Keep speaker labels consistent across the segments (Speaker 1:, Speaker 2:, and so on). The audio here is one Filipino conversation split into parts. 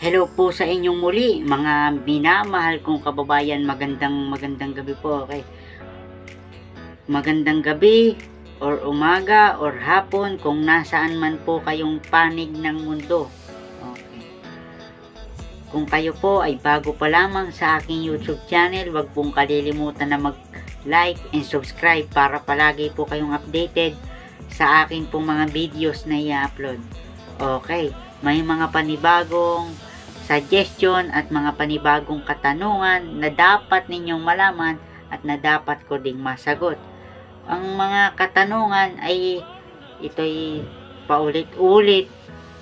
Speaker 1: Hello po sa inyong muli, mga minamahal kong kababayan. Magandang gabi po. Okay. Magandang gabi or umaga or hapon kung nasaan man po kayong panig ng mundo. Okay. Kung kayo po ay bago pa lamang sa aking YouTube channel, wag pong kalilimutan na mag-like and subscribe para palagi po kayong updated sa akin pong mga videos na i-upload. Okay, may mga panibagong suggestion at mga panibagong katanungan na dapat ninyong malaman at na dapat ko ding masagot. Ang mga katanungan ay ito'y paulit-ulit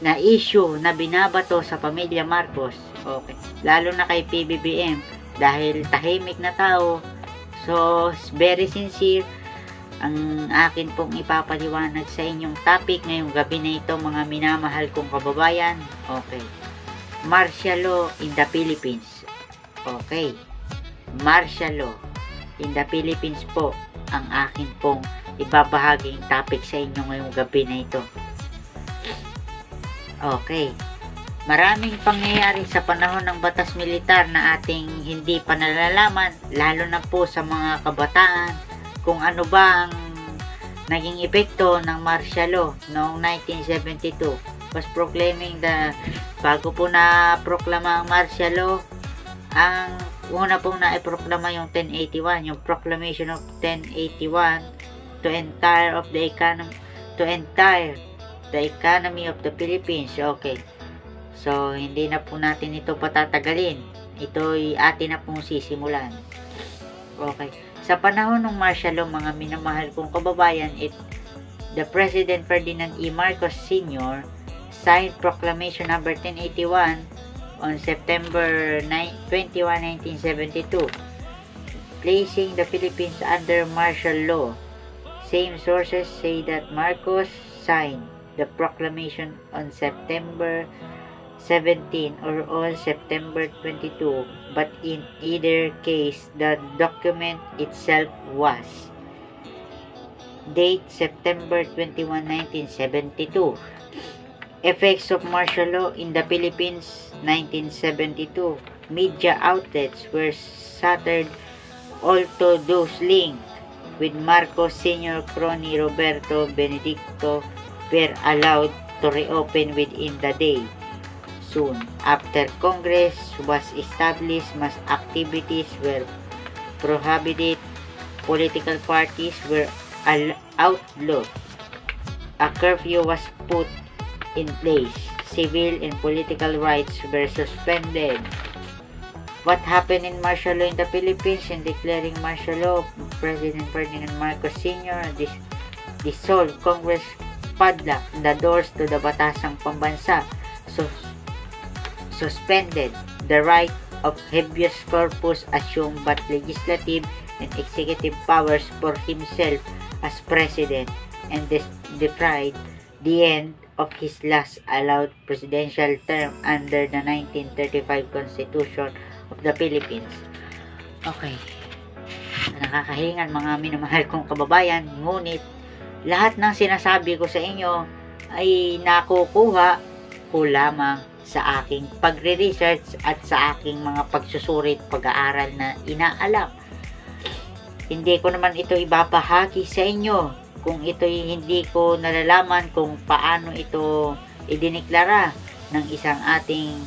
Speaker 1: na issue na binabato sa pamilya Marcos. Okay, lalo na kay PBBM dahil tahimik na tao. So, very sincere ang akin pong ipapaliwanag sa inyong topic ngayong gabi na ito, mga minamahal kong kababayan. Okay. Martial law in the Philippines. Okay. Martial law in the Philippines po ang akin pong ibabahaging topic sa inyo ngayong gabi na ito. Okay. Maraming pangyayari sa panahon ng batas militar na ating hindi pa nalalaman, lalo na po sa mga kabataan, kung ano ba ang naging epekto ng martial law noong 1972. Was proclaiming bago po na proklama ang martial law, ang una pong na-proklama yung 1081, yung Proclamation of 1081 to entire the economy of the Philippines. Okay. So, hindi na po natin ito patatagalin. Ito'y atin na pong sisimulan. Okay. Sa panahon ng martial law, mga minamahal kong kababayan, the President Ferdinand E. Marcos Sr. signed Proclamation number 1081 on September 21, 1972, placing the Philippines under martial law. Same sources say that Marcos signed the proclamation on September 17 or on September 22, but in either case the document itself was date September 21, 1972. Effects of martial law in the Philippines 1972. Media outlets were shuttered, although those linked with Marcos Sr. crony Roberto Benedicto were allowed to reopen within the day. Soon after Congress was established, mass activities were prohibited, political parties were outlawed, a curfew was put in place, civil and political rights were suspended. What happened in martial law in the Philippines? In declaring martial law, President Ferdinand Marcos Sr. dissolved Congress, padlocked the doors to the batasang pambansa, suspended the right of habeas corpus, assumed but legislative and executive powers for himself as president, and defied the end of his last allowed presidential term under the 1935 Constitution of the Philippines. Okay. Nakakahingan, mga minamahal kong kababayan, ngunit lahat ng sinasabi ko sa inyo ay nakukuha ko lamang sa aking pagre-research at sa aking mga pagsusurit, pag-aaral na inaalam. Hindi ko naman ito ibabahagi sa inyo kung ito'y hindi ko nalalaman kung paano ito idineklara ng isang ating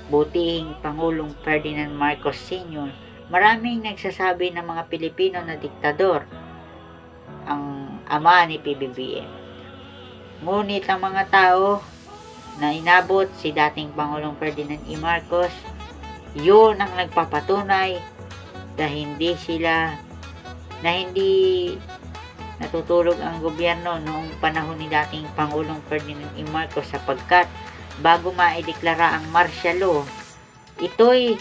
Speaker 1: butihing Pangulong Ferdinand Marcos Sr. Maraming nagsasabi ng mga Pilipino na diktador ang ama ni PBBM. Ngunit ang mga tao na inabot si dating Pangulong Ferdinand E. Marcos, yun ang nagpapatunay na hindi natutulog ang gobyerno noong panahon ni dating Pangulong Ferdinand E. Marcos, sapagkat bago maideklara ang martial law, ito'y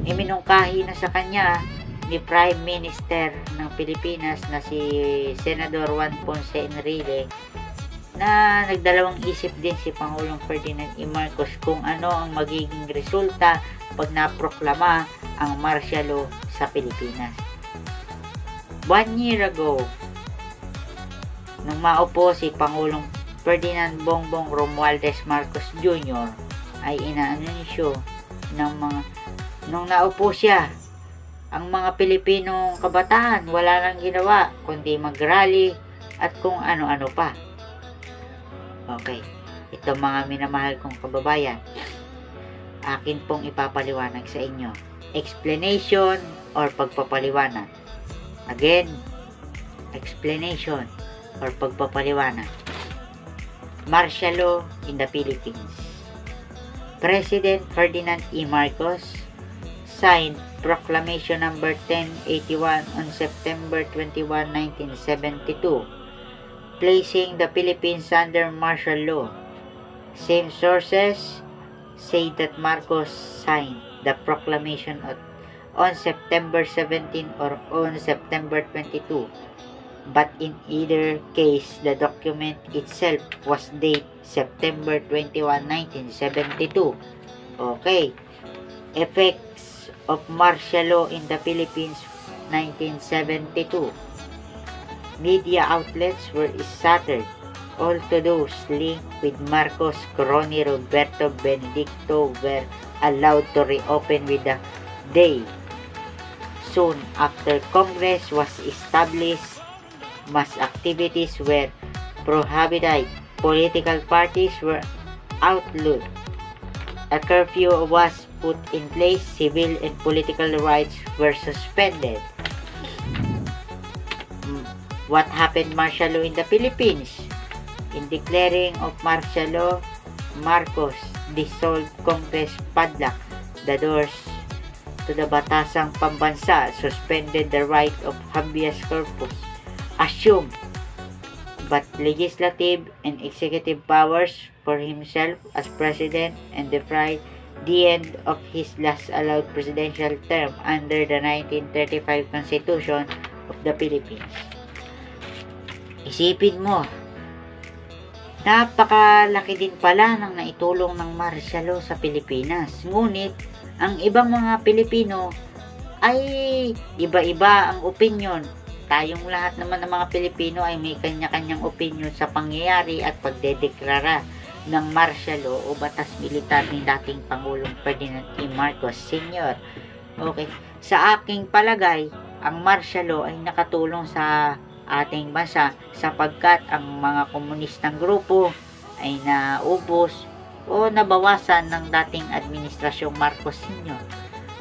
Speaker 1: iminungkahi na sa kanya ni Prime Minister ng Pilipinas na si Senador Juan Ponce Enrile, na nagdalawang isip din si Pangulong Ferdinand E. Marcos kung ano ang magiging resulta pag naproklama ang martial law sa Pilipinas. 1 year ago, nung maupo si Pangulong Ferdinand Bongbong Romualdez Marcos Jr., ay inaanunsyo ng mga nung naupo siya. Ang mga Pilipinong kabataan wala nang ginawa kundi mag-rally at kung ano-ano pa. Okay, ito mga minamahal kong kababayan, akin pong ipapaliwanag sa inyo. Explanation or pagpapaliwanag. Again, explanation or pagpapaliwanag. Martial law in the Philippines. President Ferdinand E. Marcos signed Proclamation number 1081 on September 21, 1972, placing the Philippines under martial law. Same sources say that Marcos signed the proclamation on September 17 or on September 22, but in either case, the document itself was dated September 21, 1972. Okay. Effects of martial law in the Philippines, 1972. Media outlets were scattered. All to those linked with Marcos, Coronel Roberto Benedicto were allowed to reopen with the day. Soon after Congress was established, mass activities were prohibited. Political parties were outlawed. A curfew was put in place. Civil and political rights were suspended. What happened martial law in the Philippines? In declaring of martial law, Marcos dissolved Congress, padlock the doors to the batasang pambansa, suspended the right of habeas corpus, assumed but legislative and executive powers for himself as president, and defied the end of his last allowed presidential term under the 1935 Constitution of the Philippines. Isipin mo, napakalaki din pala ng naitulong ng martial law sa Pilipinas. Ngunit, ang ibang mga Pilipino ay iba-iba ang opinion. Tayong lahat naman ng mga Pilipino ay may kanya-kanyang opinion sa pangyayari at pagdedeklara ng martial law o batas militar ni dating Pangulong Ferdinand E. Marcos Sr. Okay. Sa aking palagay, ang martial law ay nakatulong sa ating bansa sapagkat ang mga komunistang grupo ay naubos o nabawasan ng dating administrasyong Marcos Sr.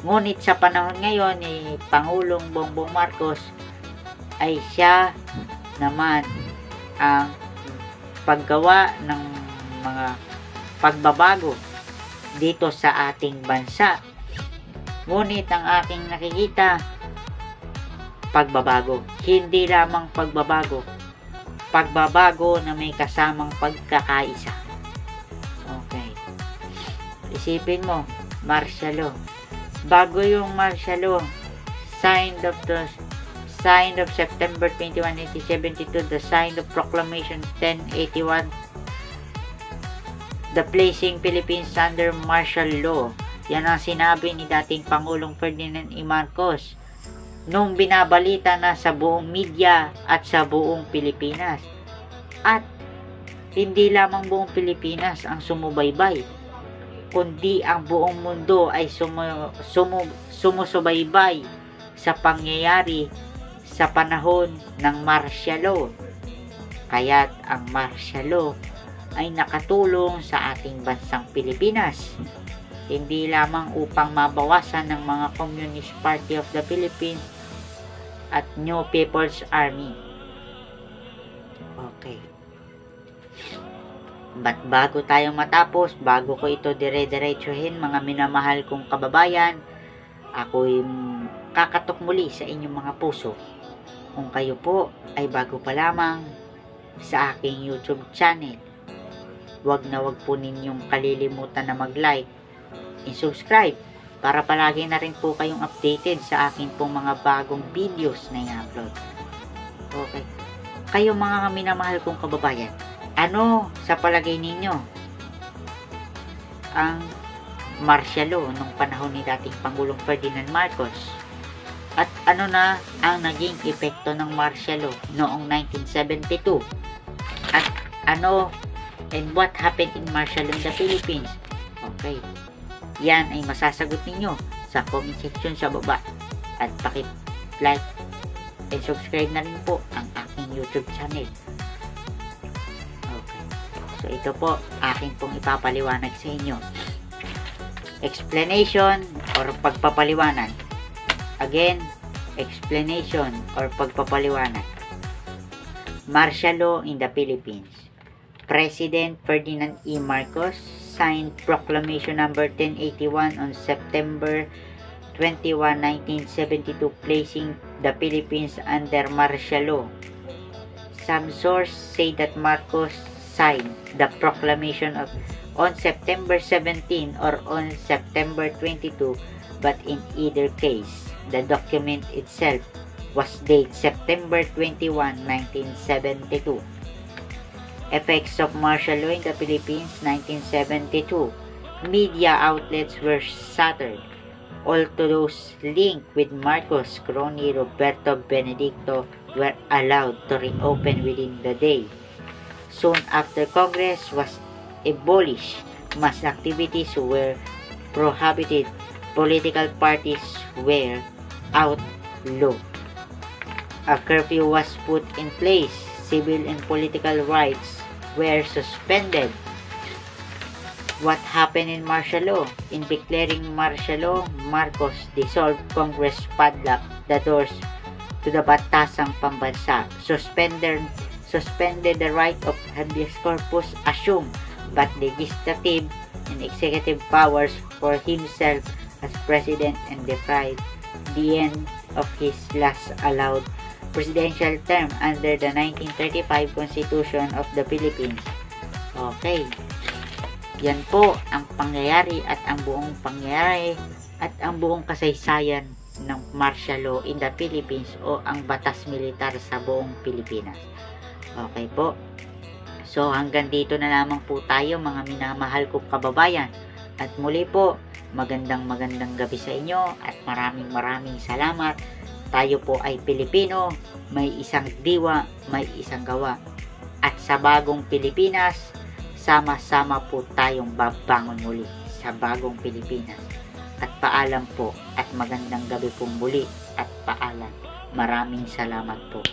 Speaker 1: Ngunit sa panahon ngayon ni Pangulong Bongbong Marcos ay siya naman ang paggawa ng mga pagbabago dito sa ating bansa. Ngunit ang aking nakikita, pagbabago. Hindi lamang pagbabago. Pagbabago na may kasamang pagkakaisa. Okay. Isipin mo, martial law. Bago yung martial law, signed of September 21, 1972, the sign of Proclamation 1081, the placing Philippines under martial law. Yan ang sinabi ni dating Pangulong Ferdinand E. Marcos nung binabalita na sa buong media at sa buong Pilipinas. At hindi lamang buong Pilipinas ang sumubaybay, kundi ang buong mundo ay sumusubaybay sa pangyayari sa panahon ng martial law. Kaya't ang martial law ay nakatulong sa ating bansang Pilipinas, hindi lamang upang mabawasan ng mga Communist Party of the Philippines at New People's Army. Okay. But bago tayo matapos, bago ko ito dire-diretsuhin, mga minamahal kong kababayan, ako'y kakatok muli sa inyong mga puso. Kung kayo po ay bago pa lamang sa aking YouTube channel, wag na wag po ninyong kalilimutan na mag-like and subscribe para palagi na rin po kayong updated sa akin pong mga bagong videos na i-upload. Okay. Kayo mga minamahal kong kababayan, ano sa palagay ninyo ang martial law nung panahon ni dating Pangulong Ferdinand Marcos? At ano na ang naging epekto ng martial law noong 1972? At ano and what happened in martial law in the Philippines? Okay. Okay. Yan ay masasagot ninyo sa comment section sa baba. At paki-like and subscribe na rin po ang aking YouTube channel. Okay. So ito po, akin pong ipapaliwanag sa inyo. Explanation or pagpapaliwanag. Again, explanation or pagpapaliwanag. Martial law in the Philippines. President Ferdinand E. Marcos signed Proclamation number 1081 on September 21, 1972, placing the Philippines under martial law. Some sources say that Marcos signed the proclamation on September 17 or on September 22, but in either case, the document itself was dated September 21, 1972. Effects of martial law in the Philippines, 1972. Media outlets were shuttered. All to those linked with Marcos, crony Roberto Benedicto were allowed to reopen within the day. Soon after Congress was abolished, mass activities were prohibited. Political parties were outlawed. A curfew was put in place. Civil and political rights were suspended. What happened in martial law? In declaring martial law, Marcos dissolved Congress, padlocked the doors to the batasang pambansa, suspended the right of habeas corpus, assumed but legislative and executive powers for himself as president, and deprived the end of his last allowed presidential term under the 1935 Constitution of the Philippines. Okay. Yan po ang pangyayari at ang buong kasaysayan ng martial law in the Philippines o ang batas militar sa buong Pilipinas. Okay po. So hanggang dito na lamang po tayo, mga minamahal kong kababayan. At muli po, magandang gabi sa inyo at maraming salamat. Tayo po ay Pilipino, may isang diwa, may isang gawa. At sa bagong Pilipinas, sama-sama po tayong babangon muli sa bagong Pilipinas. At paalam po at magandang gabi pong muli at paalam. Maraming salamat po.